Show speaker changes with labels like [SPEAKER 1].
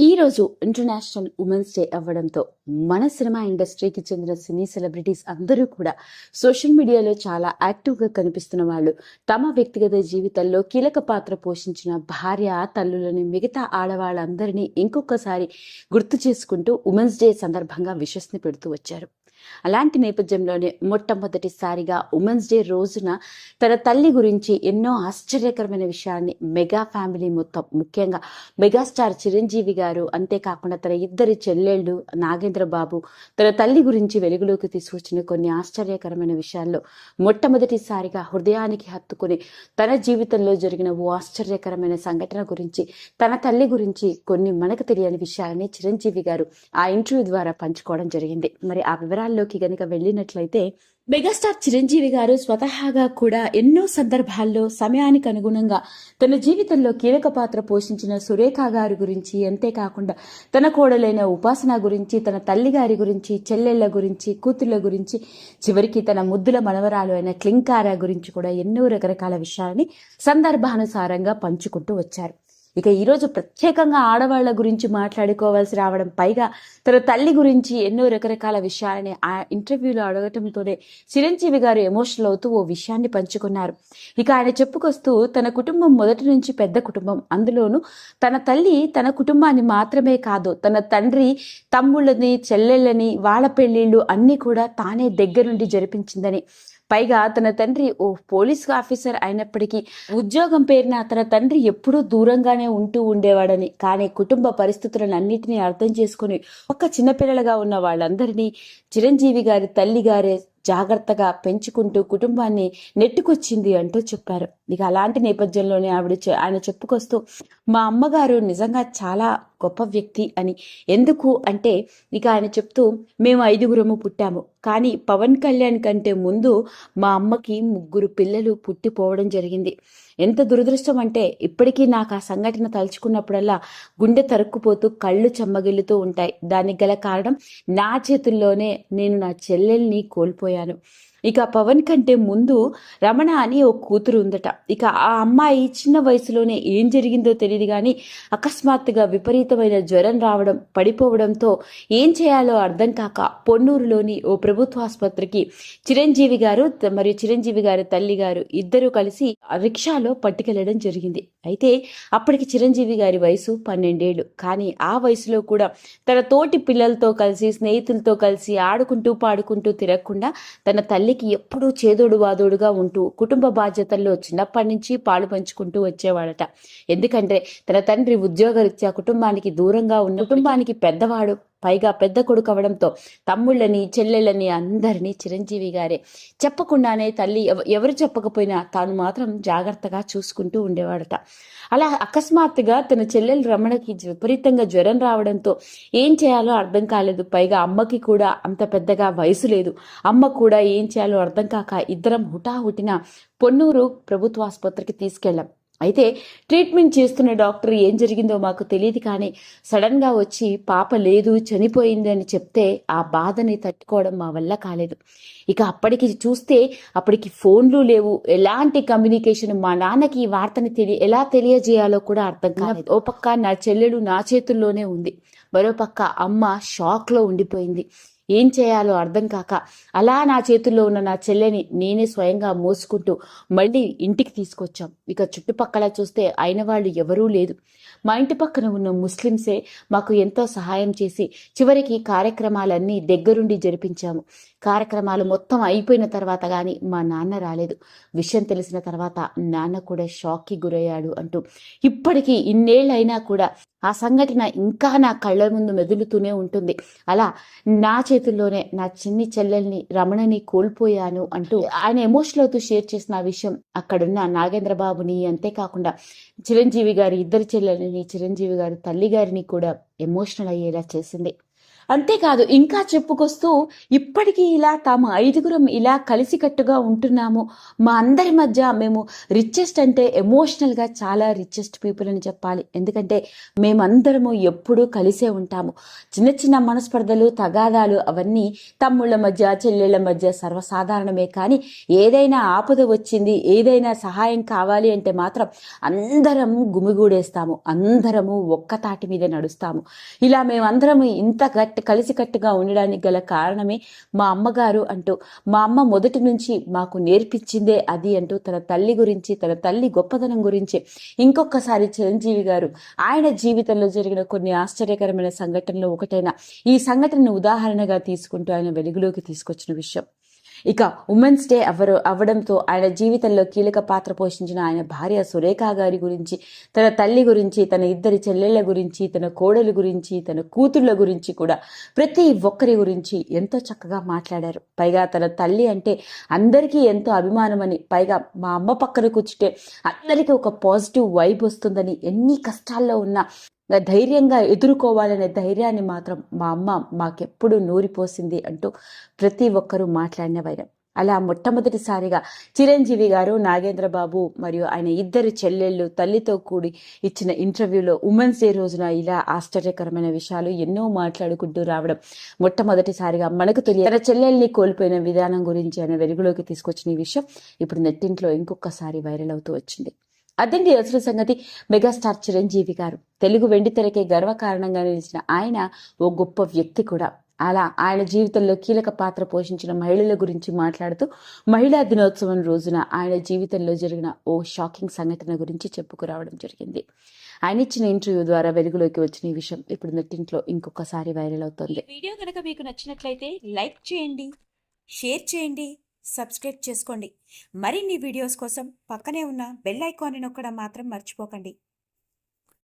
[SPEAKER 1] ఈరోజు international women's day అవ్వడంతో మన సినిమా ఇండస్ట్రీకి చెందిన సినీ సెలబ్రిటీస్ అందరూ కూడా సోషల్ మీడియాలో చాలా యాక్టివ్గా కనిపిస్తున్న వాళ్ళు తమ వ్యక్తిగత జీవితంలో కీలక పాత్ర పోషించిన భార్య తల్లులని మిగతా ఆడవాళ్ళందరినీ ఇంకొకసారి గుర్తు చేసుకుంటూ ఉమెన్స్ డే సందర్భంగా విషస్ని పెడుతూ వచ్చారు. అలాంటి నేపథ్యంలోనే మొట్టమొదటిసారిగా ఉమెన్స్ డే రోజున తన తల్లి గురించి ఎన్నో ఆశ్చర్యకరమైన విషయాన్ని మెగా ఫ్యామిలీ మొత్తం, ముఖ్యంగా మెగాస్టార్ చిరంజీవి గారు, అంతేకాకుండా తన ఇద్దరి చెల్లెళ్ళు నాగేంద్ర బాబు తన తల్లి గురించి వెలుగులోకి తీసుకొచ్చిన కొన్ని ఆశ్చర్యకరమైన విషయాల్లో మొట్టమొదటిసారిగా హృదయానికి హత్తుకుని తన జీవితంలో జరిగిన ఓ ఆశ్చర్యకరమైన సంఘటన గురించి, తన తల్లి గురించి కొన్ని మనకు తెలియని విషయాలని చిరంజీవి గారు ఆ ఇంటర్వ్యూ ద్వారా పంచుకోవడం జరిగింది. మరి ఆ వివరాల్లోకి గనుక వెళ్ళినట్లయితే, మెగాస్టార్ చిరంజీవి గారు స్వతహాగా కూడా ఎన్నో సందర్భాల్లో సమయానికి అనుగుణంగా తన జీవితంలో కీలక పాత్ర పోషించిన సురేఖ గారి గురించి, అంతేకాకుండా తన కోడలైన ఉపాసన గురించి, తన తల్లి గారి గురించి, చెల్లెళ్ల గురించి, కూతుళ్ల గురించి, చివరికి తన ముద్దుల మనవరాలు అయిన క్లింకారా గురించి కూడా ఎన్నో రకరకాల విషయాలని సందర్భానుసారంగా పంచుకుంటూ వచ్చారు. ఇక ఈరోజు ప్రత్యేకంగా ఆడవాళ్ల గురించి మాట్లాడుకోవాల్సి రావడం, పైగా తన తల్లి గురించి ఎన్నో రకరకాల విషయాలని ఆ ఇంటర్వ్యూలో అడగటంతోనే చిరంజీవి గారు ఎమోషనల్ అవుతూ ఓ విషయాన్ని పంచుకున్నారు. ఇక ఆయన చెప్పుకొస్తూ, తన కుటుంబం మొదటి నుంచి పెద్ద కుటుంబం, అందులోనూ తన తల్లి తన కుటుంబాన్ని మాత్రమే కాదు, తన తండ్రి తమ్ముళ్ళని, చెల్లెళ్ళని, వాళ్ళ పెళ్లిళ్ళు అన్నీ కూడా తానే దగ్గరుండి జరిపించిందని, పైగా తన తండ్రి ఓ పోలీస్ ఆఫీసర్ అయినప్పటికీ ఉద్యోగం పేరున తన తండ్రి ఎప్పుడూ దూరంగానే ఉంటూ ఉండేవాడని, కానీ కుటుంబ పరిస్థితులను అన్నిటినీ అర్థం చేసుకుని ఒక చిన్నపిల్లలుగా ఉన్న వాళ్ళందరినీ చిరంజీవి గారి తల్లి గారే జాగ్రత్తగా పెంచుకుంటూ కుటుంబాన్ని నెట్టుకొచ్చింది అంటూ చెప్పారు. ఇక అలాంటి నేపథ్యంలోనే ఆయన చెప్పుకొస్తూ, మా అమ్మగారు నిజంగా చాలా గొప్ప వ్యక్తి అని. ఎందుకు అంటే, ఇక ఆయన చెప్తూ, మేము 5గురము పుట్టాము, కానీ పవన్ కళ్యాణ్ కంటే ముందు మా అమ్మకి 3 పిల్లలు పుట్టిపోవడం జరిగింది. ఎంత దురదృష్టం అంటే, ఇప్పటికీ నాకు ఆ సంఘటన తలుచుకున్నప్పుడల్లా గుండె తరుక్కుపోతూ కళ్ళు చెమ్మగిల్లుతూ ఉంటాయి. దానికి గల కారణం, నా చేతుల్లోనే నేను నా చెల్లెల్ని కోల్పోయాను. ఇక పవన్ కంటే ముందు రమణ అని ఓ కూతురు ఉందట. ఇక ఆ అమ్మాయి చిన్న వయసులోనే ఏం జరిగిందో తెలియదు కానీ అకస్మాత్తుగా విపరీతమైన జ్వరం రావడం, పడిపోవడంతో ఏం చేయాలో అర్థం కాక పొన్నూరులోని ఓ ప్రభుత్వ ఆసుపత్రికి చిరంజీవి గారు మరియు చిరంజీవి గారి తల్లి గారు ఇద్దరూ కలిసి రిక్షాలో పట్టుకెళ్లడం జరిగింది. అయితే అప్పటికి చిరంజీవి గారి వయసు 12 ఏళ్లు. కానీ ఆ వయసులో కూడా తన తోటి పిల్లలతో కలిసి, స్నేహితులతో కలిసి ఆడుకుంటూ పాడుకుంటూ తిరగకుండా తన తల్లికి ఎప్పుడూ చేదోడు వాదోడుగా ఉంటూ కుటుంబ బాధ్యతల్లో చిన్నప్పటి నుంచి పాలు పంచుకుంటూ వచ్చేవాడట. ఎందుకంటే తన తండ్రి ఉద్యోగరీత్యా కుటుంబానికి దూరంగా ఉన్న, కుటుంబానికి పెద్దవాడు, పైగా పెద్ద కొడుకు అవడంతో తమ్ముళ్ళని, చెల్లెళ్ళని అందరినీ చిరంజీవి గారే చెప్పకుండానే, తల్లి ఎవరు చెప్పకపోయినా తాను మాత్రం జాగ్రత్తగా చూసుకుంటూ ఉండేవాడట. అలా అకస్మాత్తుగా తన చెల్లెలు రమణకి విపరీతంగా జ్వరం రావడంతో ఏం చేయాలో అర్థం కాలేదు. పైగా అమ్మకి కూడా అంత పెద్దగా వయసు లేదు. అమ్మ కూడా ఏం చేయాలో అర్థం కాక ఇద్దరం హుటాహుటిన పొన్నూరు ప్రభుత్వ ఆసుపత్రికి తీసుకెళ్ళాం. అయితే ట్రీట్మెంట్ చేస్తున్న డాక్టర్ ఏం జరిగిందో మాకు తెలియదు కానీ సడన్ గా వచ్చి పాప లేదు, చనిపోయింది అని చెప్తే ఆ బాధని తట్టుకోవడం మా వల్ల కాలేదు. ఇక అప్పటికి ఫోన్లు లేవు, ఎలాంటి కమ్యూనికేషన్, మా నాన్నకి ఈ వార్తని ఎలా తెలియజేయాలో కూడా అర్థం కాలేదు. ఓ పక్క నా చెల్లెలు నా చేతుల్లోనే ఉంది, మరోపక్క అమ్మ షాక్ లో ఉండిపోయింది. ఏం చేయాలో అర్థం కాక అలా నా చేతుల్లో ఉన్న నా చెల్లెని నేనే స్వయంగా మోసుకుంటూ మళ్ళీ ఇంటికి తీసుకొచ్చాం. ఇక చుట్టుపక్కల చూస్తే అయిన వాళ్ళు ఎవరూ లేదు. మా ఇంటి పక్కన ఉన్న ముస్లింసే మాకు ఎంతో సహాయం చేసి చివరికి కార్యక్రమాలన్నీ దగ్గరుండి జరిపించాము. కార్యక్రమాలు మొత్తం అయిపోయిన తర్వాత కానీ మా నాన్న రాలేదు. విషయం తెలిసిన తర్వాత నాన్న కూడా షాక్కి గురయ్యాడు అంటూ ఇప్పటికీ ఇన్నేళ్ళైనా కూడా ఆ సంఘటన ఇంకా నా కళ్ళ ముందు మెదులుతూనే ఉంటుంది. అలా నా చేతుల్లోనే నా చిన్ని చెల్లెల్ని, రమణని కోల్పోయాను అంటూ ఆయన ఎమోషనల్ అవుతూ షేర్ చేసిన ఆ విషయం అక్కడున్న నాగేంద్ర బాబుని, అంతేకాకుండా చిరంజీవి గారి ఇద్దరు చెల్లెల్ని, చిరంజీవి గారి తల్లి గారిని కూడా ఎమోషనల్ అయ్యేలా చేసింది. అంతేకాదు ఇంకా చెప్పుకొస్తూ ఇప్పటికీ ఇలా తాము 5గురం ఇలా కలిసికట్టుగా ఉంటున్నాము. మా అందరి మధ్య మేము రిచెస్ట్ అంటే ఎమోషనల్గా చాలా రిచెస్ట్ పీపుల్ అని చెప్పాలి. ఎందుకంటే మేమందరము ఎప్పుడూ కలిసే ఉంటాము. చిన్న చిన్న మనస్పర్ధలు తగాదాలు అవన్నీ తమ్ముళ్ళ మధ్య చెల్లెళ్ళ మధ్య సర్వసాధారణమే. కానీ ఏదైనా ఆపద వచ్చింది, ఏదైనా సహాయం కావాలి అంటే మాత్రం అందరం గుమిగూడేస్తాము, అందరము ఒక్క తాటి మీద నడుస్తాము. ఇలా మేమందరము ఇంత కలిసికట్టుగా ఉండడానికి గల కారణమే మా అమ్మగారు అంటూ, మా అమ్మ మొదటి నుంచి మాకు నేర్పించిందే అది అంటూ తన తల్లి గురించి, తన తల్లి గొప్పతనం గురించి ఇంకొకసారి చిరంజీవి గారు ఆయన జీవితంలో జరిగిన కొన్ని ఆశ్చర్యకరమైన సంఘటనలు ఒకటైన ఈ సంఘటనను ఉదాహరణగా తీసుకుంటూ ఆయన వెలుగులోకి తీసుకొచ్చిన విషయం. ఇక ఉమెన్స్ డే అవ్వడంతో ఆయన జీవితంలో కీలక పాత్ర పోషించిన ఆయన భార్య సురేఖ గారి గురించి, తన తల్లి గురించి, తన ఇద్దరి చెల్లెళ్ల గురించి, తన కోడలు గురించి, తన కూతుళ్ళ గురించి కూడా ప్రతి ఒక్కరి గురించి ఎంతో చక్కగా మాట్లాడారు. పైగా తన తల్లి అంటే అందరికీ ఎంతో అభిమానమని, పైగా మా అమ్మ పక్కన కూర్చుంటే అందరికీ ఒక పాజిటివ్ వైబ్ వస్తుందని, ఎన్ని కష్టాల్లో ఉన్నా ధైర్యంగా ఎదుర్కోవాలనే ధైర్యాన్ని మాత్రం మా అమ్మ మాకెప్పుడు నూరిపోసింది అంటూ ప్రతి ఒక్కరూ మాట్లాడిన వైరం. అలా మొట్టమొదటిసారిగా చిరంజీవి గారు, నాగేంద్ర బాబు మరియు ఆయన ఇద్దరు చెల్లెళ్ళు తల్లితో కూడి ఇచ్చిన ఇంటర్వ్యూలో ఉమెన్స్ డే రోజున ఇలా ఆశ్చర్యకరమైన విషయాలు ఎన్నో మాట్లాడుకుంటూ రావడం మొట్టమొదటిసారిగా మనకు తెలియదు. తన చెల్లెల్ని కోల్పోయిన విధానం గురించి ఆయన వెలుగులోకి తీసుకొచ్చిన ఈ విషయం ఇప్పుడు నెట్టింట్లో ఇంకొకసారి వైరల్ అవుతూ వచ్చింది. అదండి అసలు సంగతి. మెగాస్టార్ చిరంజీవి గారు తెలుగు వెండితెరకే గర్వకారణంగా నిలిచిన ఆయన ఓ గొప్ప వ్యక్తి కూడా. అలా ఆయన జీవితంలో కీలక పాత్ర పోషించిన మహిళల గురించి మాట్లాడుతూ మహిళా దినోత్సవం రోజున ఆయన జీవితంలో జరిగిన ఓ షాకింగ్ సంఘటన గురించి చెప్పుకురావడం జరిగింది. ఆయన ఇచ్చిన ఇంటర్వ్యూ ద్వారా వెలుగులోకి వచ్చిన ఈ విషయం ఇప్పుడు నెట్టింట్లో ఇంకొకసారి వైరల్ అవుతుంది.
[SPEAKER 2] వీడియో కనుక మీకు నచ్చినట్లయితే లైక్ చేయండి, షేర్ చేయండి, సబ్స్క్రైబ్ చేసుకోండి. మరిన్ని వీడియోస్ కోసం పక్కనే ఉన్న బెల్ ఐకాన్ని నొక్కడం మాత్రం మర్చిపోకండి.